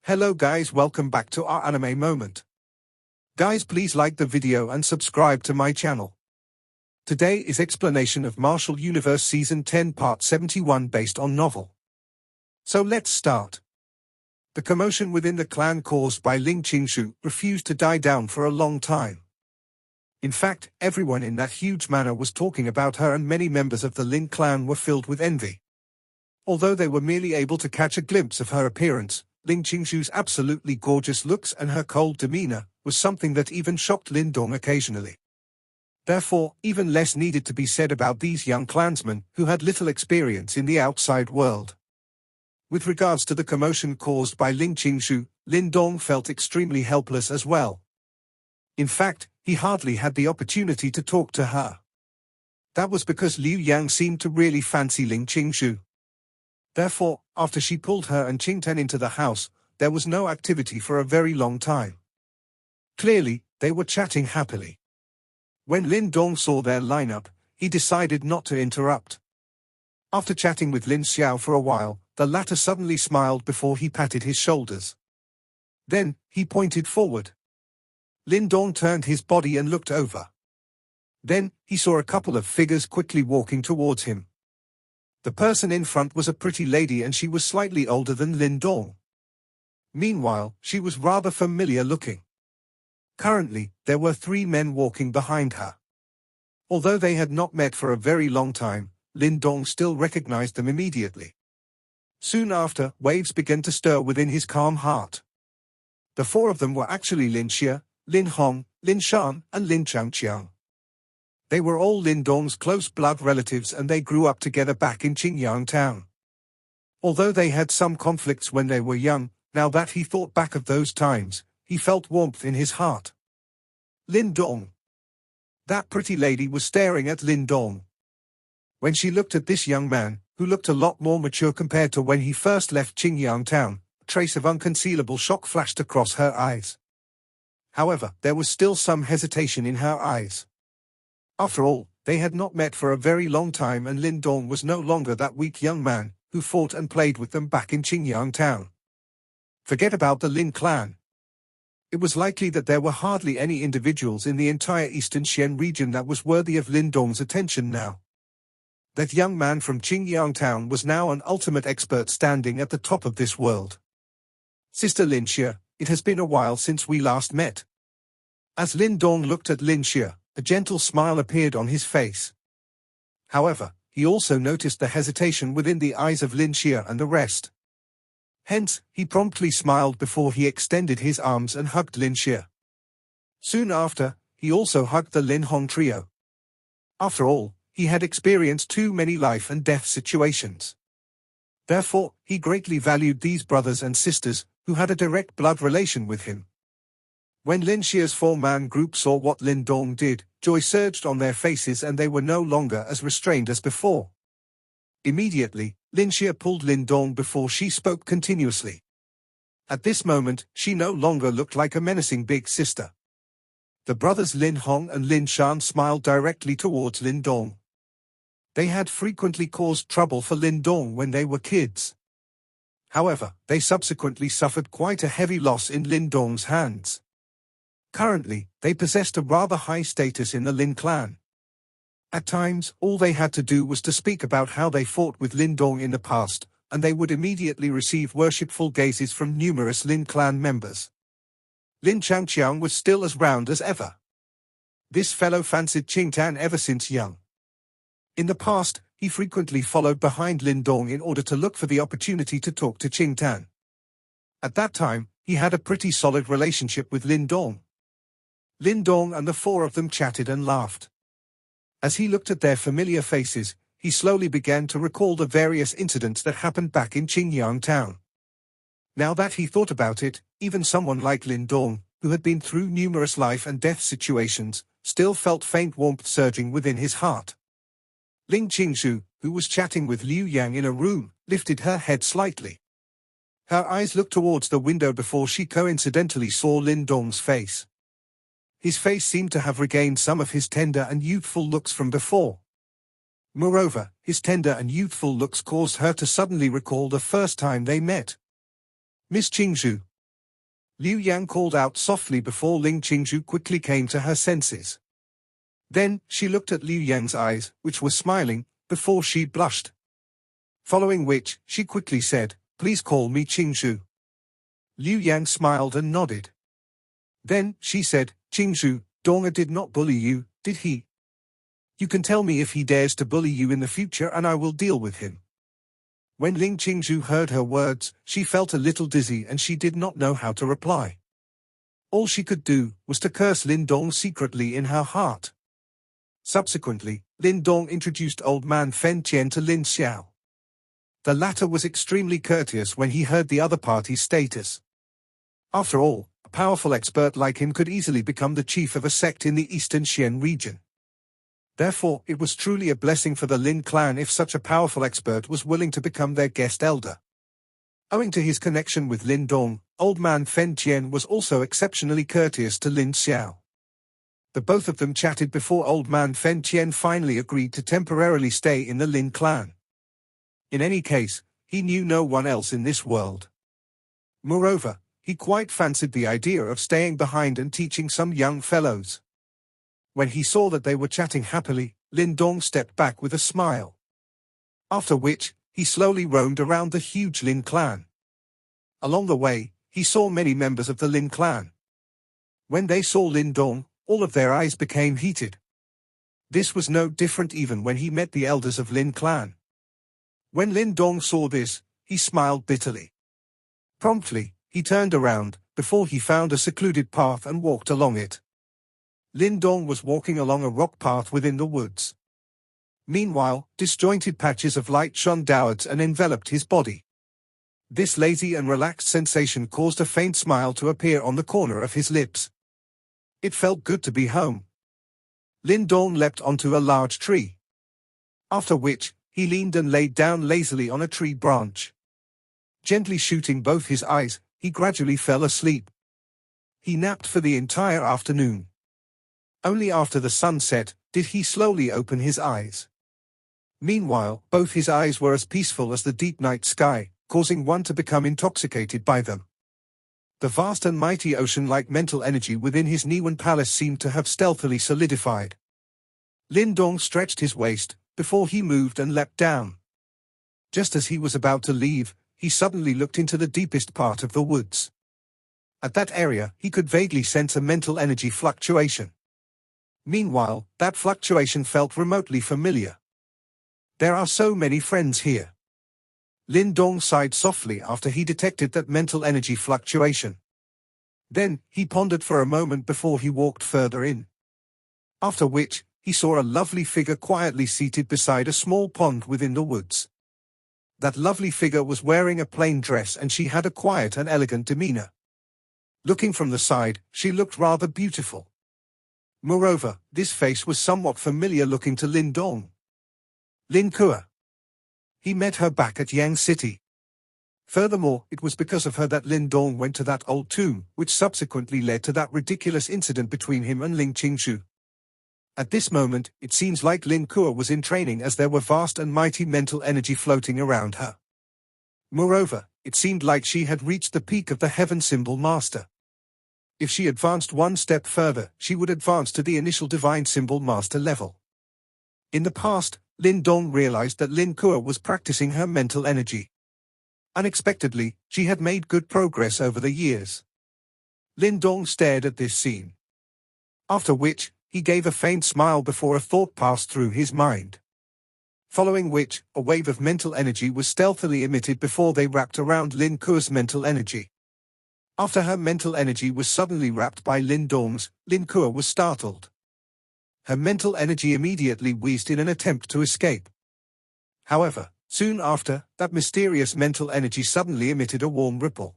Hello guys, welcome back to our anime moment. Guys, please like the video and subscribe to my channel. Today is explanation of Martial Universe Season 10 Part 71 based on novel. So let's start. The commotion within the clan caused by Ling refused to die down for a long time. In fact, everyone in that huge manor was talking about her, and many members of the Ling clan were filled with envy. Although they were merely able to catch a glimpse of her appearance, Ling Qingshu's absolutely gorgeous looks and her cold demeanor was something that even shocked Lin Dong occasionally. Therefore, even less needed to be said about these young clansmen who had little experience in the outside world. With regards to the commotion caused by Ling Qingshu, Lin Dong felt extremely helpless as well. In fact, he hardly had the opportunity to talk to her. That was because Liu Yang seemed to really fancy Ling Qingshu. Therefore, after she pulled her and Qingtan into the house, there was no activity for a very long time. Clearly, they were chatting happily. When Lin Dong saw their lineup, he decided not to interrupt. After chatting with Lin Xiao for a while, the latter suddenly smiled before he patted his shoulders. Then, he pointed forward. Lin Dong turned his body and looked over. Then, he saw a couple of figures quickly walking towards him. The person in front was a pretty lady, and she was slightly older than Lin Dong. Meanwhile, she was rather familiar looking. Currently, there were 3 men walking behind her. Although they had not met for a very long time, Lin Dong still recognized them immediately. Soon after, waves began to stir within his calm heart. The 4 of them were actually Lin Xie, Lin Hong, Lin Shan, and Lin Changqiang. They were all Lin Dong's close blood relatives, and they grew up together back in Qingyang town. Although they had some conflicts when they were young, now that he thought back of those times, he felt warmth in his heart. Lin Dong. That pretty lady was staring at Lin Dong. When she looked at this young man, who looked a lot more mature compared to when he first left Qingyang town, a trace of unconcealable shock flashed across her eyes. However, there was still some hesitation in her eyes. After all, they had not met for a very long time, and Lin Dong was no longer that weak young man who fought and played with them back in Qingyang town. Forget about the Lin clan. It was likely that there were hardly any individuals in the entire Eastern Xian region that was worthy of Lin Dong's attention now. That young man from Qingyang town was now an ultimate expert standing at the top of this world. Sister Lin Xie, it has been a while since we last met. As Lin Dong looked at Lin Xie, a gentle smile appeared on his face. However, he also noticed the hesitation within the eyes of Lin Xie and the rest. Hence, he promptly smiled before he extended his arms and hugged Lin Xie. Soon after, he also hugged the Lin Hong trio. After all, he had experienced too many life and death situations. Therefore, he greatly valued these brothers and sisters, who had a direct blood relation with him. When Lin Xie's 4-man group saw what Lin Dong did, joy surged on their faces, and they were no longer as restrained as before. Immediately, Lin Xie pulled Lin Dong before she spoke continuously. At this moment, she no longer looked like a menacing big sister. The brothers Lin Hong and Lin Shan smiled directly towards Lin Dong. They had frequently caused trouble for Lin Dong when they were kids. However, they subsequently suffered quite a heavy loss in Lin Dong's hands. Currently, they possessed a rather high status in the Lin clan. At times, all they had to do was to speak about how they fought with Lin Dong in the past, and they would immediately receive worshipful gazes from numerous Lin clan members. Lin Changqiang was still as round as ever. This fellow fancied Qingtan ever since young. In the past, he frequently followed behind Lin Dong in order to look for the opportunity to talk to Qingtan. At that time, he had a pretty solid relationship with Lin Dong. Lin Dong and the 4 of them chatted and laughed. As he looked at their familiar faces, he slowly began to recall the various incidents that happened back in Qingyang town. Now that he thought about it, even someone like Lin Dong, who had been through numerous life and death situations, still felt faint warmth surging within his heart. Ling Qingshu, who was chatting with Liu Yang in a room, lifted her head slightly. Her eyes looked towards the window before she coincidentally saw Lin Dong's face. His face seemed to have regained some of his tender and youthful looks from before. Moreover, his tender and youthful looks caused her to suddenly recall the first time they met. Miss Qingshu, Liu Yang called out softly before Ling Qingzhu quickly came to her senses. Then, she looked at Liu Yang's eyes, which were smiling, before she blushed. Following which, she quickly said, "Please call me Qingzhu." Liu Yang smiled and nodded. Then, she said, "Qingzhu, Donga did not bully you, did he? You can tell me if he dares to bully you in the future and I will deal with him." When Ling Qingzhu heard her words, she felt a little dizzy and she did not know how to reply. All she could do was to curse Lin Dong secretly in her heart. Subsequently, Lin Dong introduced old man Fen Tian to Lin Xiao. The latter was extremely courteous when he heard the other party's status. After all, a powerful expert like him could easily become the chief of a sect in the eastern Xian region. Therefore, it was truly a blessing for the Lin clan if such a powerful expert was willing to become their guest elder. Owing to his connection with Lin Dong, old man Fen Tian was also exceptionally courteous to Lin Xiao. The both of them chatted before old man Fen Tian finally agreed to temporarily stay in the Lin clan. In any case, he knew no one else in this world. Moreover, he quite fancied the idea of staying behind and teaching some young fellows. When he saw that they were chatting happily, Lin Dong stepped back with a smile. After which, he slowly roamed around the huge Lin clan. Along the way, he saw many members of the Lin clan. When they saw Lin Dong, all of their eyes became heated. This was no different even when he met the elders of Lin clan. When Lin Dong saw this, he smiled bitterly. Promptly, he turned around, before he found a secluded path and walked along it. Lin Dong was walking along a rock path within the woods. Meanwhile, disjointed patches of light shone downwards and enveloped his body. This lazy and relaxed sensation caused a faint smile to appear on the corner of his lips. It felt good to be home. Lin Dong leapt onto a large tree. After which, he leaned and laid down lazily on a tree branch. Gently shooting both his eyes, he gradually fell asleep. He napped for the entire afternoon. Only after the sun set, did he slowly open his eyes. Meanwhile, both his eyes were as peaceful as the deep night sky, causing one to become intoxicated by them. The vast and mighty ocean-like mental energy within his Niwen palace seemed to have stealthily solidified. Lin Dong stretched his waist, before he moved and leapt down. Just as he was about to leave, he suddenly looked into the deepest part of the woods. At that area, he could vaguely sense a mental energy fluctuation. Meanwhile, that fluctuation felt remotely familiar. There are so many friends here. Lin Dong sighed softly after he detected that mental energy fluctuation. Then, he pondered for a moment before he walked further in. After which, he saw a lovely figure quietly seated beside a small pond within the woods. That lovely figure was wearing a plain dress and she had a quiet and elegant demeanor. Looking from the side, she looked rather beautiful. Moreover, this face was somewhat familiar looking to Lin Dong. Lin Kuo. He met her back at Yang City. Furthermore, it was because of her that Lin Dong went to that old tomb, which subsequently led to that ridiculous incident between him and Ling Qingzhu. At this moment, it seems like Lin Kuo was in training as there were vast and mighty mental energy floating around her. Moreover, it seemed like she had reached the peak of the Heaven Symbol Master. If she advanced one step further, she would advance to the initial Divine Symbol Master level. In the past, Lin Dong realized that Lin Kuo was practicing her mental energy. Unexpectedly, she had made good progress over the years. Lin Dong stared at this scene. After which, he gave a faint smile before a thought passed through his mind. Following which, a wave of mental energy was stealthily emitted before they wrapped around Lin Kuo's mental energy. After her mental energy was suddenly wrapped by Lin Dong's, Lin Kuo was startled. Her mental energy immediately wheezed in an attempt to escape. However, soon after, that mysterious mental energy suddenly emitted a warm ripple.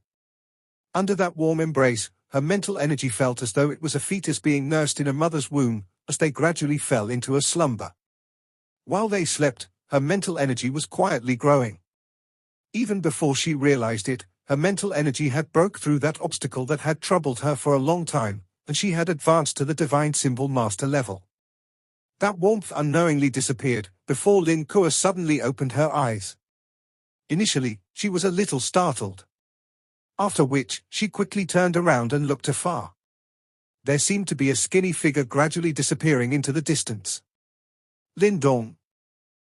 Under that warm embrace, her mental energy felt as though it was a fetus being nursed in a mother's womb, as they gradually fell into a slumber. While they slept, her mental energy was quietly growing. Even before she realized it, her mental energy had broke through that obstacle that had troubled her for a long time, and she had advanced to the Divine Symbol Master level. That warmth unknowingly disappeared, before Lin Kuo suddenly opened her eyes. Initially, she was a little startled. After which, she quickly turned around and looked afar. There seemed to be a skinny figure gradually disappearing into the distance. Lin Dong.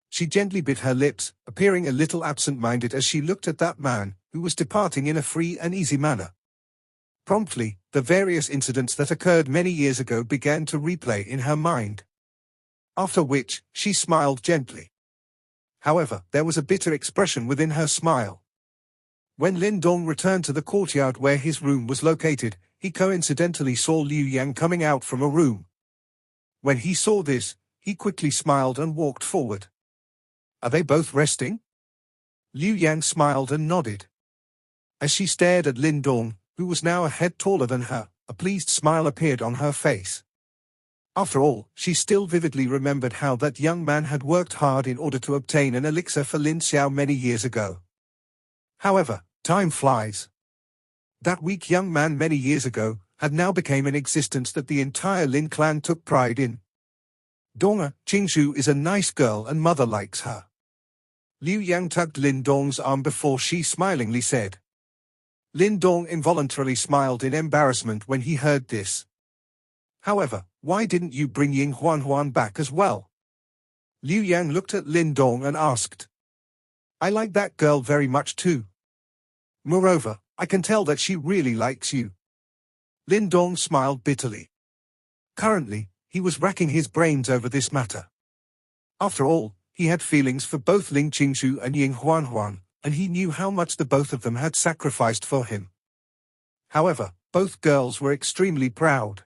She gently bit her lips, appearing a little absent-minded as she looked at that man, who was departing in a free and easy manner. Promptly, the various incidents that occurred many years ago began to replay in her mind. After which, she smiled gently. However, there was a bitter expression within her smile. When Lin Dong returned to the courtyard where his room was located, he coincidentally saw Liu Yang coming out from a room. When he saw this, he quickly smiled and walked forward. Are they both resting? Liu Yang smiled and nodded. As she stared at Lin Dong, who was now a head taller than her, a pleased smile appeared on her face. After all, she still vividly remembered how that young man had worked hard in order to obtain an elixir for Lin Xiao many years ago. However, time flies. That weak young man many years ago had now become an existence that the entire Lin clan took pride in. Donga, Qingzhu is a nice girl and mother likes her. Liu Yang tugged Lin Dong's arm before she smilingly said. Lin Dong involuntarily smiled in embarrassment when he heard this. However, why didn't you bring Ying Huan back as well? Liu Yang looked at Lin Dong and asked. I like that girl very much too. Moreover, I can tell that she really likes you. Lin Dong smiled bitterly. Currently, he was racking his brains over this matter. After all, he had feelings for both Ling Qingzhu and Ying Huan, and he knew how much the both of them had sacrificed for him. However, both girls were extremely proud.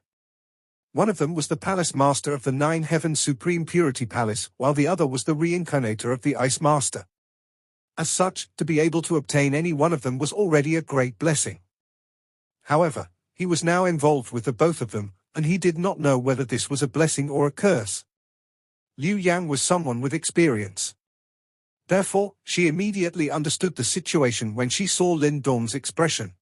One of them was the Palace Master of the Nine Heavens Supreme Purity Palace, while the other was the reincarnator of the Ice Master. As such, to be able to obtain any one of them was already a great blessing. However, he was now involved with the both of them, and he did not know whether this was a blessing or a curse. Liu Yang was someone with experience. Therefore, she immediately understood the situation when she saw Lin Dong's expression.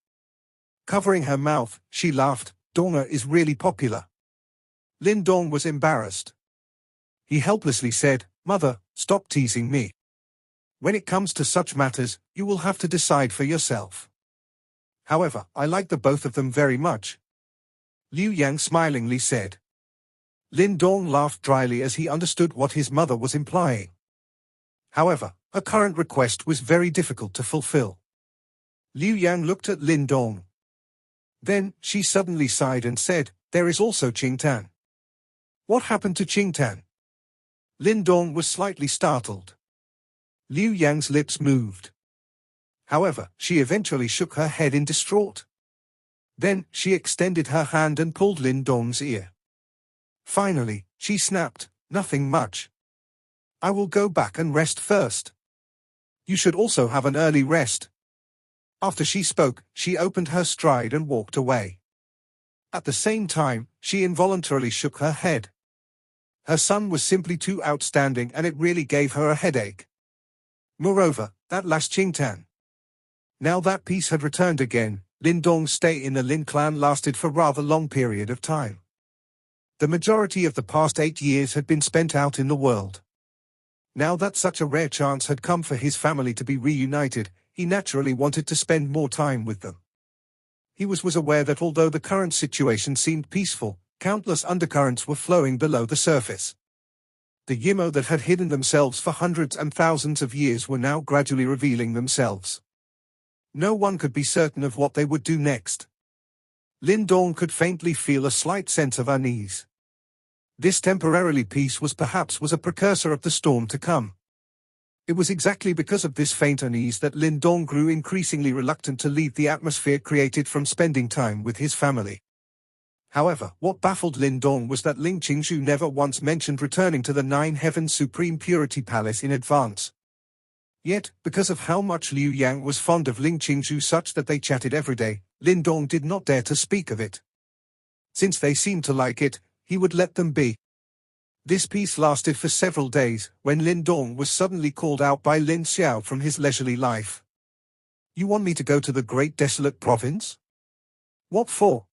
Covering her mouth, she laughed. Donga is really popular. Lin Dong was embarrassed. He helplessly said, Mother, stop teasing me. When it comes to such matters, you will have to decide for yourself. However, I like the both of them very much. Liu Yang smilingly said. Lin Dong laughed dryly as he understood what his mother was implying. However, her current request was very difficult to fulfill. Liu Yang looked at Lin Dong. Then, she suddenly sighed and said, there is also Qing Tan. What happened to Qing Tan? Lin Dong was slightly startled. Liu Yang's lips moved. However, she eventually shook her head in distraught. Then, she extended her hand and pulled Lin Dong's ear. Finally, she snapped, nothing much. I will go back and rest first. You should also have an early rest. After she spoke, she opened her stride and walked away. At the same time, she involuntarily shook her head. Her son was simply too outstanding and it really gave her a headache. Moreover, that last Qing Tan. Now that peace had returned again, Lin Dong's stay in the Lin clan lasted for a rather long period of time. The majority of the past 8 years had been spent out in the world. Now that such a rare chance had come for his family to be reunited, he naturally wanted to spend more time with them. He was aware that although the current situation seemed peaceful, countless undercurrents were flowing below the surface. The Yimo that had hidden themselves for hundreds and thousands of years were now gradually revealing themselves. No one could be certain of what they would do next. Lin Dong could faintly feel a slight sense of unease. This temporarily peace was perhaps a precursor of the storm to come. It was exactly because of this faint unease that Lin Dong grew increasingly reluctant to leave the atmosphere created from spending time with his family. However, what baffled Lin Dong was that Ling Qingzhu never once mentioned returning to the Nine Heavens Supreme Purity Palace in advance. Yet, because of how much Liu Yang was fond of Ling Qingzhu such that they chatted every day, Lin Dong did not dare to speak of it. Since they seemed to like it, he would let them be. This peace lasted for several days, when Lin Dong was suddenly called out by Lin Xiao from his leisurely life. You want me to go to the Great Desolate Province? What for?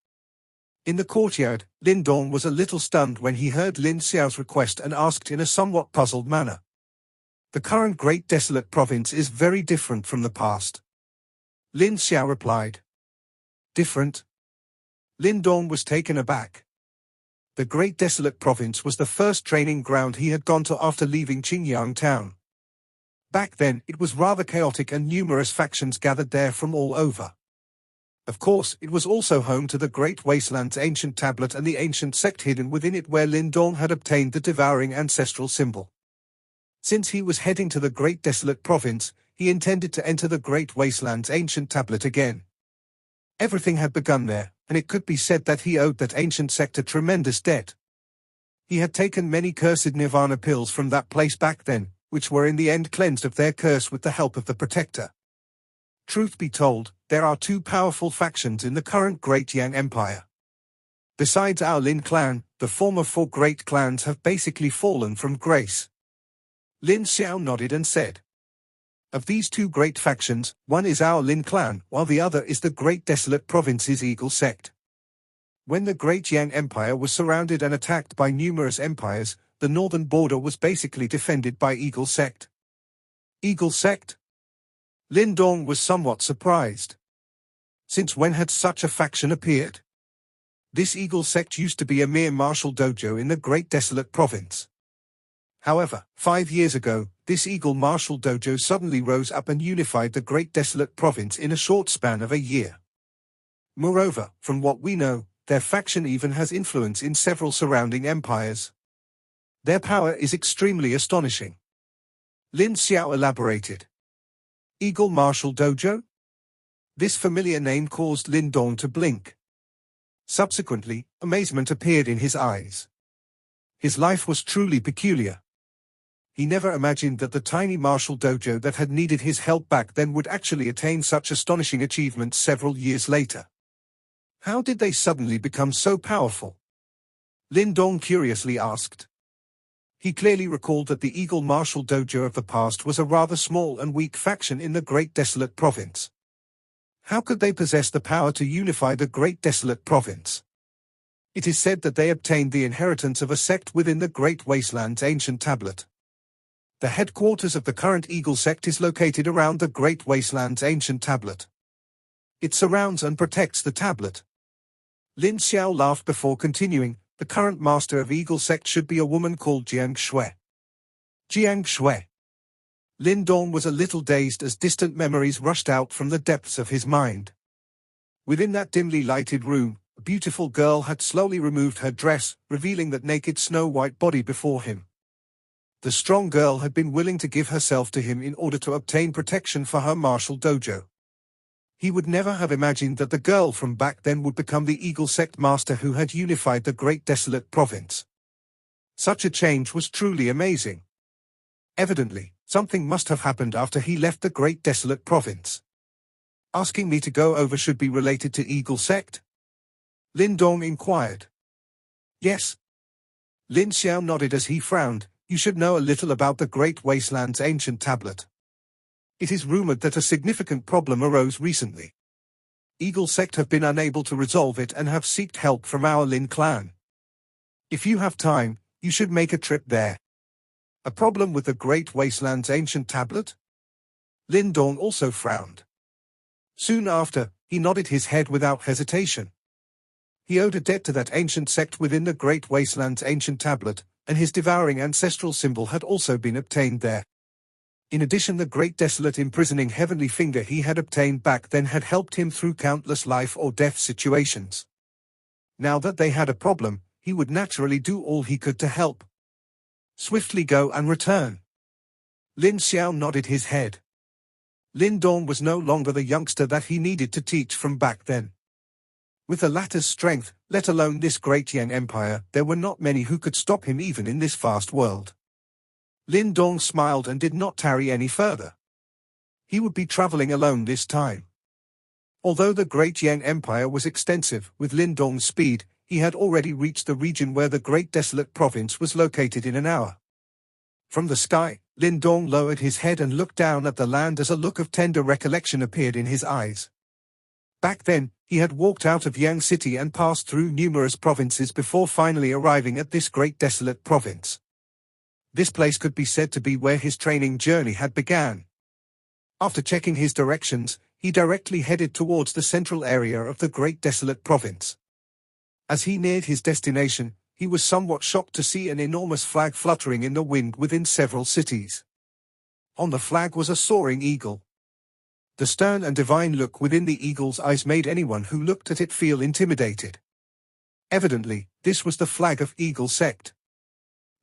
In the courtyard, Lin Dong was a little stunned when he heard Lin Xiao's request and asked in a somewhat puzzled manner. The current Great Desolate Province is very different from the past. Lin Xiao replied. different? Lin Dong was taken aback. The Great Desolate Province was the first training ground he had gone to after leaving Qingyang town. Back then, it was rather chaotic and numerous factions gathered there from all over. Of course, it was also home to the Great Wasteland's ancient tablet and the ancient sect hidden within it where Lin Dong had obtained the devouring ancestral symbol. Since he was heading to the Great Desolate Province, he intended to enter the Great Wasteland's ancient tablet again. Everything had begun there, and it could be said that he owed that ancient sect a tremendous debt. He had taken many cursed nirvana pills from that place back then, which were in the end cleansed of their curse with the help of the Protector. Truth be told, there are two powerful factions in the current Great Yang Empire. Besides our Lin clan, the former four great clans have basically fallen from grace. Lin Xiao nodded and said, "Of these two great factions, one is our Lin clan, while the other is the Great Desolate Province's Eagle Sect." When the Great Yang Empire was surrounded and attacked by numerous empires, the northern border was basically defended by Eagle Sect. Eagle Sect? Lin Dong was somewhat surprised. Since when had such a faction appeared? This Eagle Sect used to be a mere martial dojo in the Great Desolate Province. However, 5 years ago, this Eagle Martial Dojo suddenly rose up and unified the Great Desolate Province in a short span of a year. Moreover, from what we know, their faction even has influence in several surrounding empires. Their power is extremely astonishing. Lin Xiao elaborated. Eagle Martial Dojo? This familiar name caused Lin Dong to blink. Subsequently, amazement appeared in his eyes. His life was truly peculiar. He never imagined that the tiny martial dojo that had needed his help back then would actually attain such astonishing achievements several years later. How did they suddenly become so powerful? Lin Dong curiously asked. He clearly recalled that the Eagle Martial Dojo of the past was a rather small and weak faction in the Great Desolate Province. How could they possess the power to unify the Great Desolate Province? It is said that they obtained the inheritance of a sect within the Great Wasteland's ancient tablet. The headquarters of the current Eagle Sect is located around the Great Wasteland's ancient tablet. It surrounds and protects the tablet. Lin Xiao laughed before continuing, the current master of Eagle Sect should be a woman called Jiang Shui. Jiang Shui. Lin Dong was a little dazed as distant memories rushed out from the depths of his mind. Within that dimly lighted room, a beautiful girl had slowly removed her dress, revealing that naked snow-white body before him. The strong girl had been willing to give herself to him in order to obtain protection for her martial dojo. He would never have imagined that the girl from back then would become the Eagle Sect master who had unified the Great Desolate Province. Such a change was truly amazing. Evidently, something must have happened after he left the Great Desolate Province. Asking me to go over should be related to Eagle Sect? Lin Dong inquired. Yes. Lin Xiao nodded as he frowned. You should know a little about the Great Wasteland's ancient tablet. It is rumored that a significant problem arose recently. Eagle Sect have been unable to resolve it and have sought help from our Lin clan. If you have time, you should make a trip there. A problem with the Great Wasteland's ancient tablet? Lin Dong also frowned. Soon after, he nodded his head without hesitation. He owed a debt to that ancient sect within the Great Wasteland's ancient tablet, and his devouring ancestral symbol had also been obtained there. In addition, the Great Desolate imprisoning heavenly finger he had obtained back then had helped him through countless life or death situations. Now that they had a problem, he would naturally do all he could to help. Swiftly go and return. Lin Xiao nodded his head. Lin Dong was no longer the youngster that he needed to teach from back then. With the latter's strength, let alone this great Yang Empire, there were not many who could stop him even in this vast world. Lin Dong smiled and did not tarry any further. He would be traveling alone this time. Although the great Yang Empire was extensive, with Lin Dong's speed, he had already reached the region where the Great Desolate Province was located in an hour. From the sky, Lin Dong lowered his head and looked down at the land as a look of tender recollection appeared in his eyes. Back then, he had walked out of Yang City and passed through numerous provinces before finally arriving at this Great Desolate Province. This place could be said to be where his training journey had begun. After checking his directions, he directly headed towards the central area of the Great Desolate Province. As he neared his destination, he was somewhat shocked to see an enormous flag fluttering in the wind within several cities. On the flag was a soaring eagle. The stern and divine look within the eagle's eyes made anyone who looked at it feel intimidated. Evidently, this was the flag of Eagle Sect.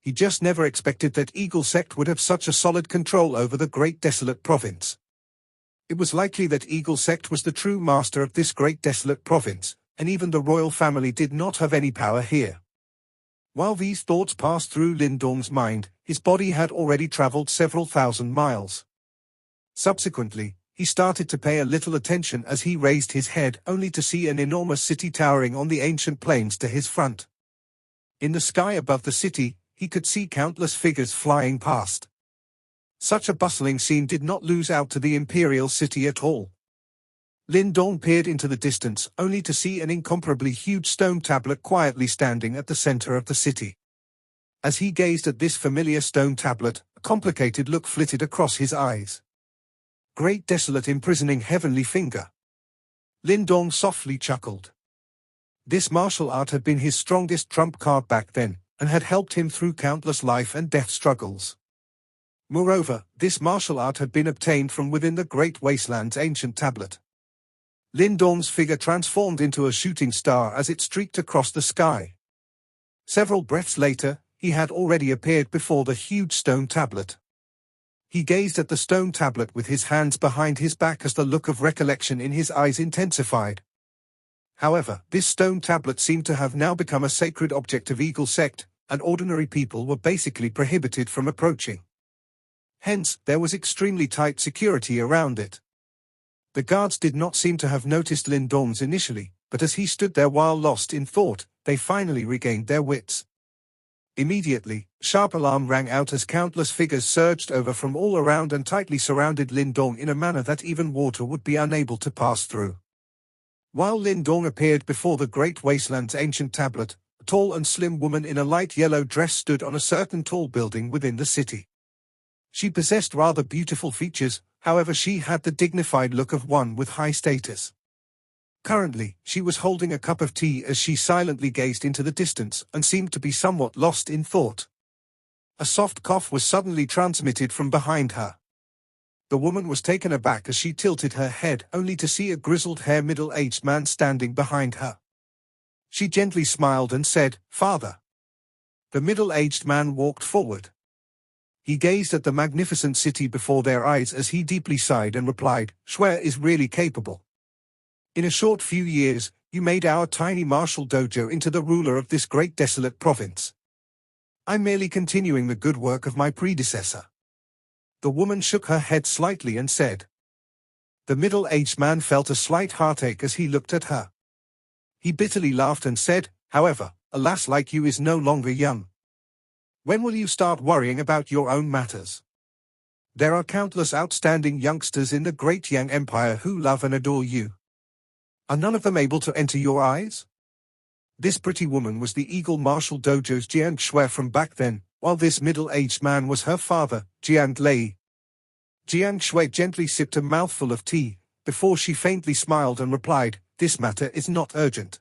He just never expected that Eagle Sect would have such a solid control over the Great Desolate Province. It was likely that Eagle Sect was the true master of this Great Desolate Province, and even the royal family did not have any power here. While these thoughts passed through Lin Dong's mind, his body had already traveled several thousand miles. Subsequently, he started to pay a little attention as he raised his head only to see an enormous city towering on the ancient plains to his front. In the sky above the city, he could see countless figures flying past. Such a bustling scene did not lose out to the imperial city at all. Lin Dong peered into the distance only to see an incomparably huge stone tablet quietly standing at the center of the city. As he gazed at this familiar stone tablet, a complicated look flitted across his eyes. Great Desolate imprisoning heavenly finger. Lin Dong softly chuckled. This martial art had been his strongest trump card back then, and had helped him through countless life and death struggles. Moreover, this martial art had been obtained from within the Great Wasteland's ancient tablet. Lin Dong's figure transformed into a shooting star as it streaked across the sky. Several breaths later, he had already appeared before the huge stone tablet. He gazed at the stone tablet with his hands behind his back as the look of recollection in his eyes intensified. However, this stone tablet seemed to have now become a sacred object of Eagle Sect, and ordinary people were basically prohibited from approaching. Hence, there was extremely tight security around it. The guards did not seem to have noticed Lin Dong's initially, but as he stood there while lost in thought, they finally regained their wits. Immediately, sharp alarm rang out as countless figures surged over from all around and tightly surrounded Lin Dong in a manner that even water would be unable to pass through. While Lin Dong appeared before the Great Wasteland's ancient tablet, a tall and slim woman in a light yellow dress stood on a certain tall building within the city. She possessed rather beautiful features, however she had the dignified look of one with high status. Currently, she was holding a cup of tea as she silently gazed into the distance and seemed to be somewhat lost in thought. A soft cough was suddenly transmitted from behind her. The woman was taken aback as she tilted her head only to see a grizzled-haired middle-aged man standing behind her. She gently smiled and said, "Father." The middle-aged man walked forward. He gazed at the magnificent city before their eyes as he deeply sighed and replied, "Shue is really capable. In a short few years, you made our tiny martial dojo into the ruler of this great desolate province. I'm merely continuing the good work of my predecessor." The woman shook her head slightly and said. The middle-aged man felt a slight heartache as he looked at her. He bitterly laughed and said, "However, a lass like you is no longer young. When will you start worrying about your own matters? There are countless outstanding youngsters in the Great Yang Empire who love and adore you. Are none of them able to enter your eyes?" This pretty woman was the Eagle Martial Dojo's Jiang Shui from back then, while this middle-aged man was her father, Jiang Lei. Jiang Shui gently sipped a mouthful of tea, before she faintly smiled and replied, "This matter is not urgent."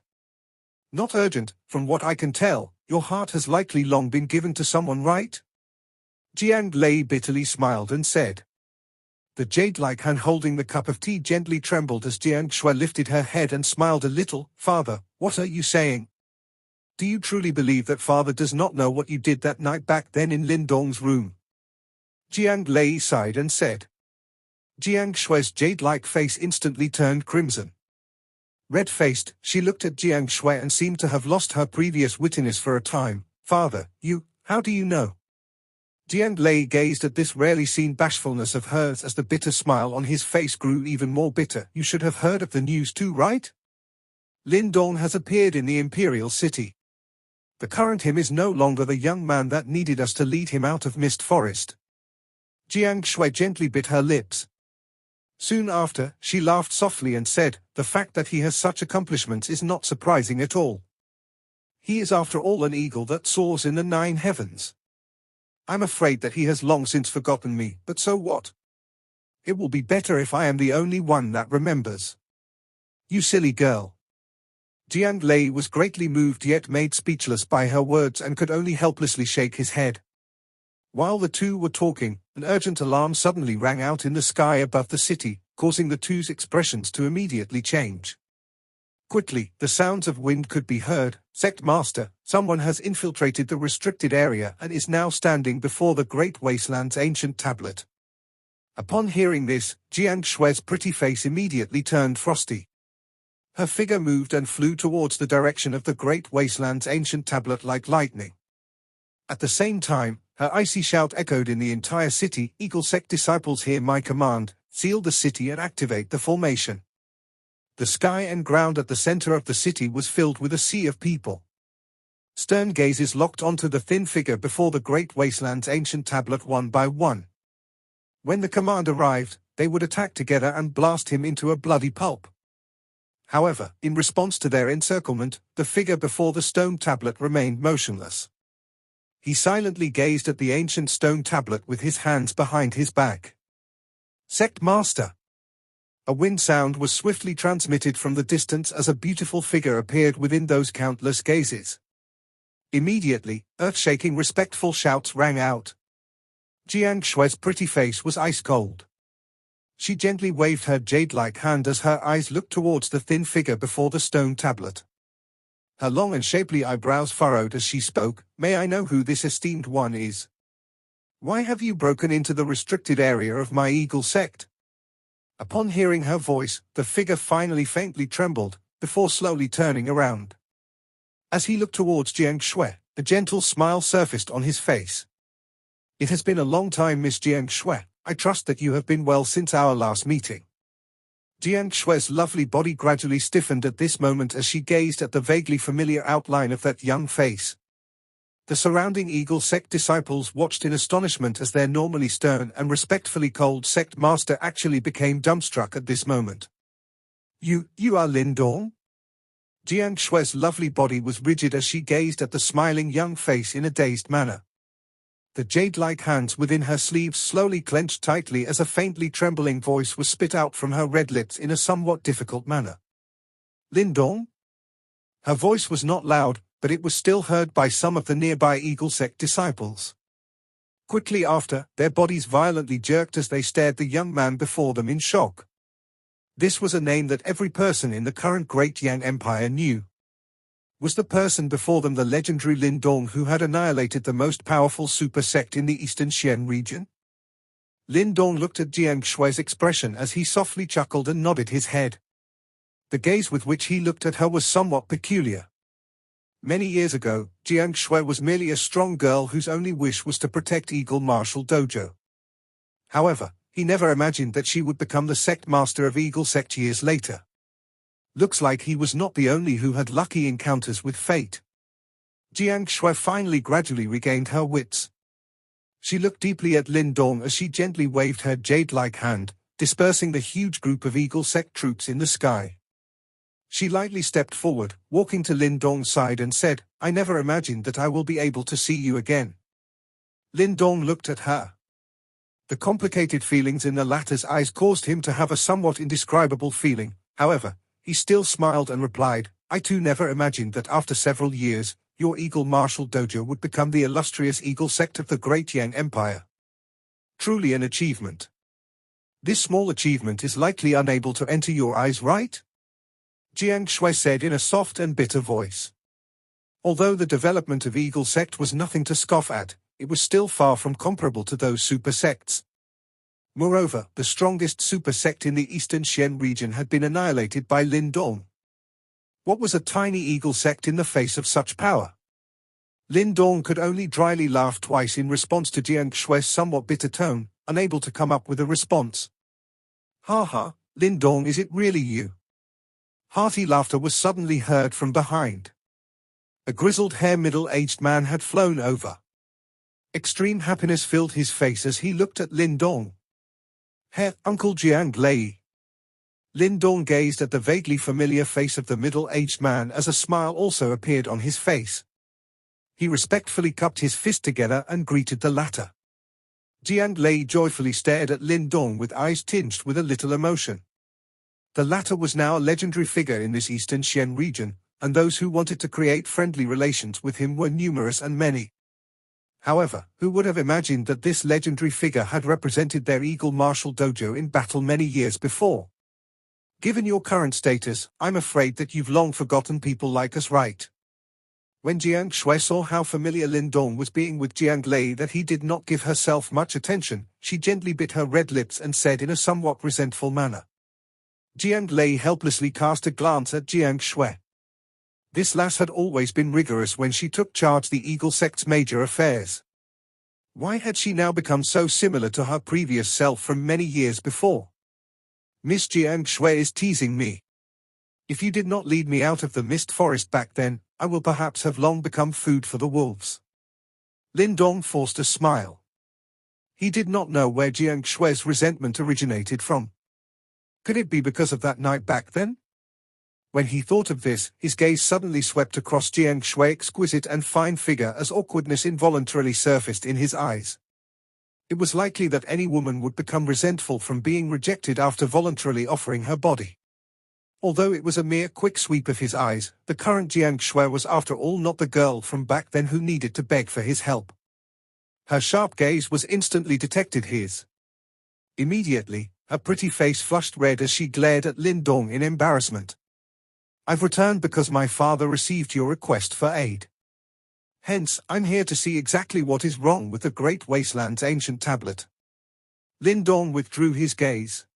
"Not urgent, from what I can tell. Your heart has likely long been given to someone, right?" Jiang Lei bitterly smiled and said. The jade-like hand holding the cup of tea gently trembled as Jiang Shui lifted her head and smiled a little. "Father, what are you saying? Do you truly believe that father does not know what you did that night back then in Lin Dong's room?" Jiang Lei sighed and said. Jiang Shui's jade-like face instantly turned crimson. Red-faced, she looked at Jiang Shui and seemed to have lost her previous wittiness for a time. "Father, how do you know?" Jiang Lei gazed at this rarely seen bashfulness of hers as the bitter smile on his face grew even more bitter. "You should have heard of the news too, right? Lin Dong has appeared in the Imperial City. The current him is no longer the young man that needed us to lead him out of Mist Forest." Jiang Shui gently bit her lips. Soon after, she laughed softly and said, "The fact that he has such accomplishments is not surprising at all. He is after all an eagle that soars in the 9 heavens. I'm afraid that he has long since forgotten me, but so what? It will be better if I am the only one that remembers. You silly girl. Jiang Lei was greatly moved yet made speechless by her words and could only helplessly shake his head. While the two were talking, an urgent alarm suddenly rang out in the sky above the city, causing the two's expressions to immediately change. Quickly, the sounds of wind could be heard. Sect Master, someone has infiltrated the restricted area and is now standing before the Great Wasteland's ancient tablet. Upon hearing this, Jiang Shui's pretty face immediately turned frosty. Her figure moved and flew towards the direction of the Great Wasteland's ancient tablet like lightning. At the same time, her icy shout echoed in the entire city. Eagle Sect disciples, hear my command, seal the city and activate the formation. The sky and ground at the center of the city was filled with a sea of people. Stern gazes locked onto the thin figure before the Great Wasteland's ancient tablet one by one. When the command arrived, they would attack together and blast him into a bloody pulp. However, in response to their encirclement, the figure before the stone tablet remained motionless. He silently gazed at the ancient stone tablet with his hands behind his back. Sect Master. A wind sound was swiftly transmitted from the distance as a beautiful figure appeared within those countless gazes. Immediately, earth-shaking respectful shouts rang out. Jiang Shui's pretty face was ice-cold. She gently waved her jade-like hand as her eyes looked towards the thin figure before the stone tablet. Her long and shapely eyebrows furrowed as she spoke. May I know who this esteemed one is? Why have you broken into the restricted area of my Eagle Sect? Upon hearing her voice, the figure finally faintly trembled, before slowly turning around. As he looked towards Jiang Shui, a gentle smile surfaced on his face. It has been a long time, Miss Jiang Shui. I trust that you have been well since our last meeting. Jiang Shui's lovely body gradually stiffened at this moment as she gazed at the vaguely familiar outline of that young face. The surrounding Eagle Sect disciples watched in astonishment as their normally stern and respectfully cold Sect Master actually became dumbstruck at this moment. You are Lin Dong? Jiang Shui's lovely body was rigid as she gazed at the smiling young face in a dazed manner. The jade-like hands within her sleeves slowly clenched tightly as a faintly trembling voice was spit out from her red lips in a somewhat difficult manner. Lin Dong? Her voice was not loud, but it was still heard by some of the nearby Eagle Sect disciples. Quickly after, their bodies violently jerked as they stared the young man before them in shock. This was a name that every person in the current Great Yang Empire knew. Was the person before them the legendary Lin Dong who had annihilated the most powerful super sect in the Eastern Xian region? Lin Dong looked at Jiang Shui's expression as he softly chuckled and nodded his head. The gaze with which he looked at her was somewhat peculiar. Many years ago, Jiang Shui was merely a strong girl whose only wish was to protect Eagle Martial Dojo. However, he never imagined that she would become the sect master of Eagle Sect years later. Looks like he was not the only who had lucky encounters with fate. Jiang Shui finally gradually regained her wits. She looked deeply at Lin Dong as she gently waved her jade-like hand, dispersing the huge group of Eagle Sect troops in the sky. She lightly stepped forward, walking to Lin Dong's side and said, I never imagined that I will be able to see you again. Lin Dong looked at her. The complicated feelings in the latter's eyes caused him to have a somewhat indescribable feeling. However, he still smiled and replied, I too never imagined that after several years, your Eagle Martial Dojo would become the illustrious Eagle Sect of the Great Yang Empire. Truly an achievement. This small achievement is likely unable to enter your eyes, right? Jiang Shui said in a soft and bitter voice. Although the development of Eagle Sect was nothing to scoff at, it was still far from comparable to those super sects. Moreover, the strongest super sect in the Eastern Xian region had been annihilated by Lin Dong. What was a tiny Eagle Sect in the face of such power? Lin Dong could only dryly laugh twice in response to Jiang Shui's somewhat bitter tone, unable to come up with a response. Ha ha, Lin Dong, is it really you? Hearty laughter was suddenly heard from behind. A grizzled-haired middle-aged man had flown over. Extreme happiness filled his face as he looked at Lin Dong. Uncle Jiang Lei. Lin Dong gazed at the vaguely familiar face of the middle-aged man as a smile also appeared on his face. He respectfully cupped his fist together and greeted the latter. Jiang Lei joyfully stared at Lin Dong with eyes tinged with a little emotion. The latter was now a legendary figure in this eastern Xian region, and those who wanted to create friendly relations with him were numerous and many. However, who would have imagined that this legendary figure had represented their Eagle Martial Dojo in battle many years before? Given your current status, I'm afraid that you've long forgotten people like us, right? When Jiang Shui saw how familiar Lin Dong was being with Jiang Lei that he did not give herself much attention, she gently bit her red lips and said in a somewhat resentful manner. Jiang Lei helplessly cast a glance at Jiang Shui. This lass had always been rigorous when she took charge the Eagle Sect's major affairs. Why had she now become so similar to her previous self from many years before? Miss Jiang Shui is teasing me. If you did not lead me out of the mist forest back then, I will perhaps have long become food for the wolves. Lin Dong forced a smile. He did not know where Jiang Shui's resentment originated from. Could it be because of that night back then? When he thought of this, his gaze suddenly swept across Jiang Shui's exquisite and fine figure as awkwardness involuntarily surfaced in his eyes. It was likely that any woman would become resentful from being rejected after voluntarily offering her body. Although it was a mere quick sweep of his eyes, the current Jiang Shui was after all not the girl from back then who needed to beg for his help. Her sharp gaze was instantly detected his. Immediately, her pretty face flushed red as she glared at Lin Dong in embarrassment. I've returned because my father received your request for aid. Hence, I'm here to see exactly what is wrong with the Great Wasteland's ancient tablet. Lin Dong withdrew his gaze.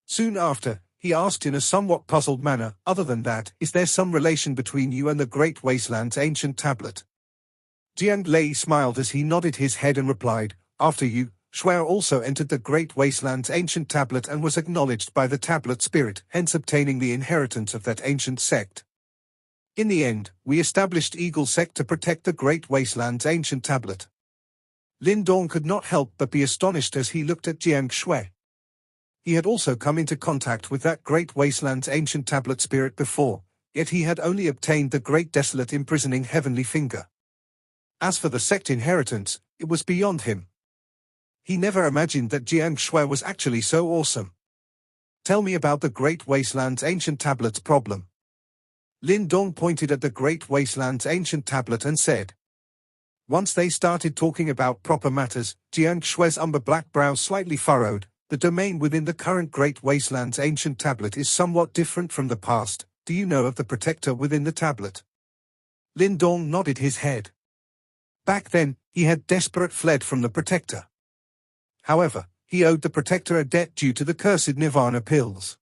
Soon after, he asked in a somewhat puzzled manner, other than that, is there some relation between you and the Great Wasteland's ancient tablet? Jiang Lei smiled as he nodded his head and replied, after you, Shui also entered the Great Wasteland's ancient tablet and was acknowledged by the tablet spirit, hence obtaining the inheritance of that ancient sect. In the end, we established Eagle Sect to protect the Great Wasteland's ancient tablet. Lin Dong could not help but be astonished as he looked at Jiang Shui. He had also come into contact with that Great Wasteland's ancient tablet spirit before, yet he had only obtained the Great Desolate imprisoning heavenly finger. As for the sect inheritance, it was beyond him. He never imagined that Jiang Shui was actually so awesome. Tell me about the Great Wasteland's ancient tablet's problem. Lin Dong pointed at the Great Wasteland's ancient tablet and said. Once they started talking about proper matters, Jiang Shui's umber black brow slightly furrowed. The domain within the current Great Wasteland's ancient tablet is somewhat different from the past. Do you know of the protector within the tablet? Lin Dong nodded his head. Back then, he had desperate fled from the protector. However, he owed the protector a debt due to the cursed Nirvana pills.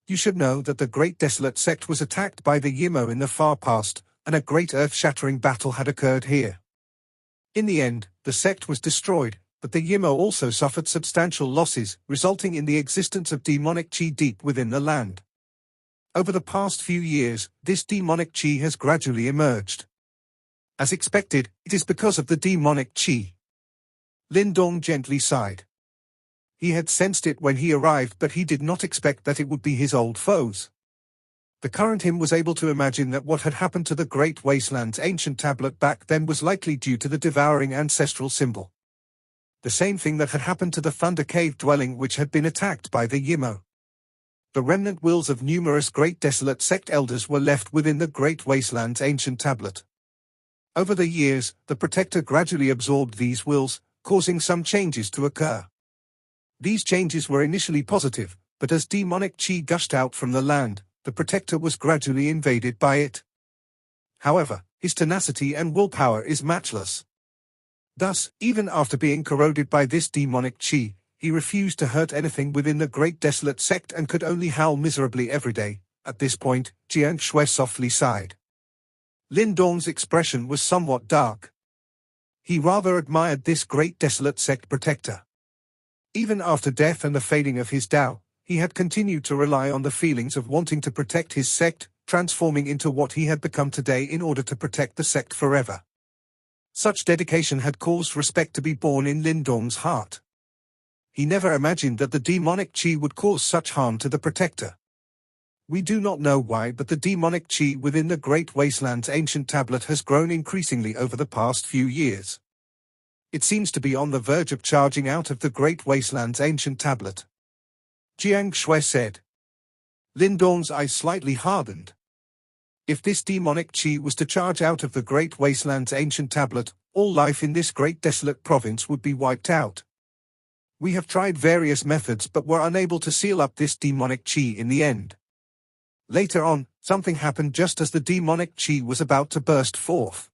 You should know that the Great Desolate sect was attacked by the Yimo in the far past, and a great earth-shattering battle had occurred here. In the end, the sect was destroyed, but the Yimo also suffered substantial losses, resulting in the existence of demonic qi deep within the land. Over the past few years, this demonic qi has gradually emerged. As expected, it is because of the demonic qi. Lin Dong gently sighed. He had sensed it when he arrived, but he did not expect that it would be his old foes. The current him was able to imagine that what had happened to the Great Wasteland's ancient tablet back then was likely due to the devouring ancestral symbol. The same thing that had happened to the Thunder Cave dwelling which had been attacked by the Yimo. The remnant wills of numerous Great Desolate sect elders were left within the Great Wasteland's ancient tablet. Over the years, the protector gradually absorbed these wills, causing some changes to occur. These changes were initially positive, but as demonic qi gushed out from the land, the protector was gradually invaded by it. However, his tenacity and willpower is matchless. Thus, even after being corroded by this demonic qi, he refused to hurt anything within the Great Desolate sect and could only howl miserably every day. At this point, Jiang Shui softly sighed. Lin Dong's expression was somewhat dark. He rather admired this Great Desolate sect protector. Even after death and the fading of his Tao, he had continued to rely on the feelings of wanting to protect his sect, transforming into what he had become today in order to protect the sect forever. Such dedication had caused respect to be born in Lin Dong's heart. He never imagined that the demonic qi would cause such harm to the protector. We do not know why, but the demonic qi within the Great Wasteland's ancient tablet has grown increasingly over the past few years. It seems to be on the verge of charging out of the Great Wasteland's ancient tablet. Jiang Shui said. Lin Dong's eyes slightly hardened. If this demonic qi was to charge out of the Great Wasteland's ancient tablet, all life in this great desolate province would be wiped out. We have tried various methods but were unable to seal up this demonic qi in the end. Later on, something happened just as the demonic qi was about to burst forth.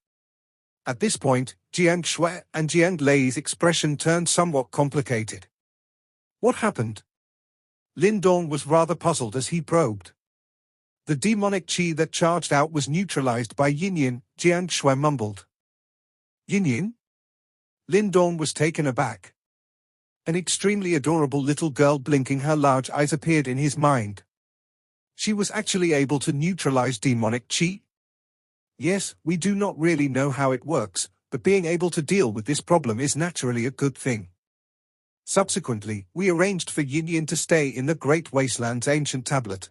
At this point, Jiang Shui and Jiang Lei's expression turned somewhat complicated. What happened? Lin Dong was rather puzzled as he probed. The demonic qi that charged out was neutralized by Yin, Jiang Shui mumbled. Yin? Lin Dong was taken aback. An extremely adorable little girl blinking her large eyes appeared in his mind. She was actually able to neutralize demonic qi? Yes, we do not really know how it works, but being able to deal with this problem is naturally a good thing. Subsequently, we arranged for Yin to stay in the Great Wasteland's ancient tablet.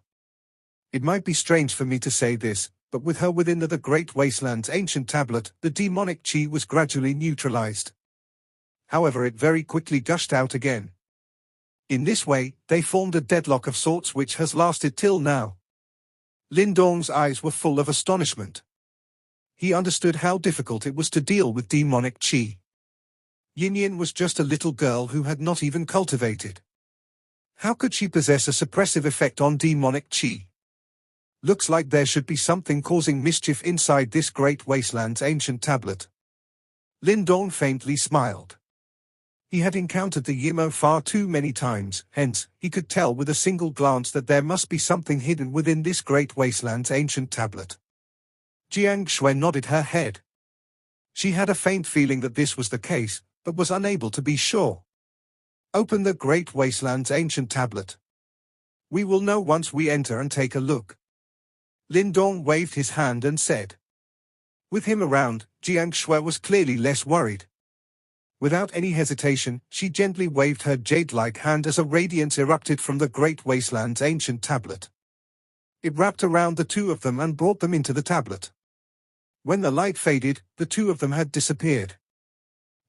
It might be strange for me to say this, but with her within the Great Wasteland's ancient tablet, the demonic qi was gradually neutralized. However, it very quickly gushed out again. In this way, they formed a deadlock of sorts which has lasted till now. Lin Dong's eyes were full of astonishment. He understood how difficult it was to deal with demonic qi. Yin was just a little girl who had not even cultivated. How could she possess a suppressive effect on demonic qi? Looks like there should be something causing mischief inside this Great Wasteland's ancient tablet. Lin Dong faintly smiled. He had encountered the Yimo far too many times, hence, he could tell with a single glance that there must be something hidden within this Great Wasteland's ancient tablet. Jiang Shui nodded her head. She had a faint feeling that this was the case, but was unable to be sure. Open the Great Wasteland's ancient tablet. We will know once we enter and take a look. Lin Dong waved his hand and said. With him around, Jiang Shui was clearly less worried. Without any hesitation, she gently waved her jade-like hand as a radiance erupted from the Great Wasteland's ancient tablet. It wrapped around the two of them and brought them into the tablet. When the light faded, the two of them had disappeared.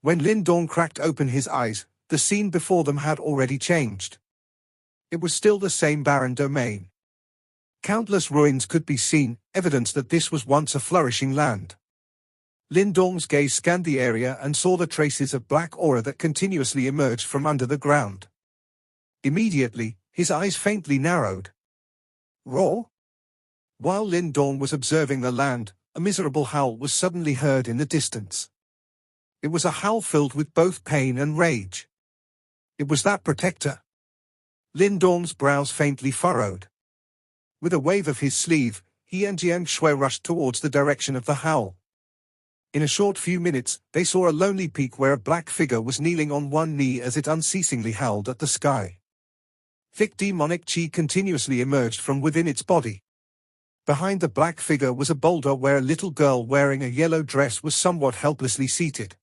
When Lin Dong cracked open his eyes, the scene before them had already changed. It was still the same barren domain. Countless ruins could be seen, evidence that this was once a flourishing land. Lin Dong's gaze scanned the area and saw the traces of black aura that continuously emerged from under the ground. Immediately, his eyes faintly narrowed. Roar? While Lin Dong was observing the land, a miserable howl was suddenly heard in the distance. It was a howl filled with both pain and rage. It was that protector. Lin Dong's brows faintly furrowed. With a wave of his sleeve, he and Jiang Shui rushed towards the direction of the howl. In a short few minutes, they saw a lonely peak where a black figure was kneeling on one knee as it unceasingly howled at the sky. Thick demonic qi continuously emerged from within its body. Behind the black figure was a boulder where a little girl wearing a yellow dress was somewhat helplessly seated.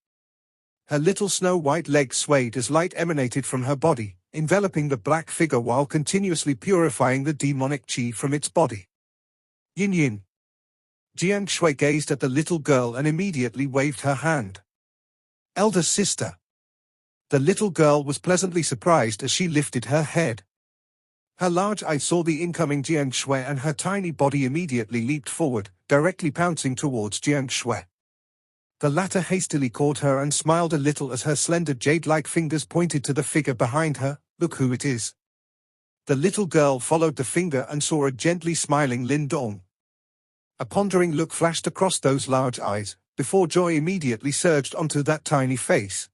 Her little snow-white legs swayed as light emanated from her body, enveloping the black figure while continuously purifying the demonic qi from its body. Yin. Jiang Shui gazed at the little girl and immediately waved her hand. Elder sister. The little girl was pleasantly surprised as she lifted her head. Her large eyes saw the incoming Jiang Shui and her tiny body immediately leaped forward, directly pouncing towards Jiang Shui. The latter hastily caught her and smiled a little as her slender jade-like fingers pointed to the figure behind her. Look who it is. The little girl followed the finger and saw a gently smiling Lin Dong. A pondering look flashed across those large eyes, before joy immediately surged onto that tiny face.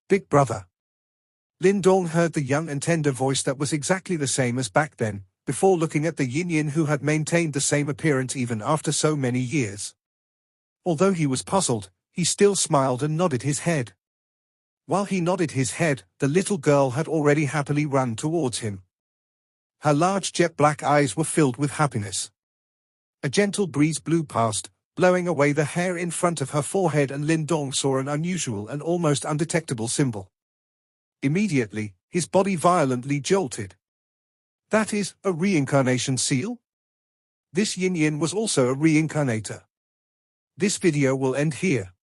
Big brother. Lin Dong heard the young and tender voice that was exactly the same as back then, before looking at the Yin who had maintained the same appearance even after so many years. Although he was puzzled, he still smiled and nodded his head. While he nodded his head, the little girl had already happily run towards him. Her large jet-black eyes were filled with happiness. A gentle breeze blew past, blowing away the hair in front of her forehead, and Lin Dong saw an unusual and almost undetectable symbol. Immediately, his body violently jolted. That is, a reincarnation seal? This Yin was also a reincarnator. This video will end here.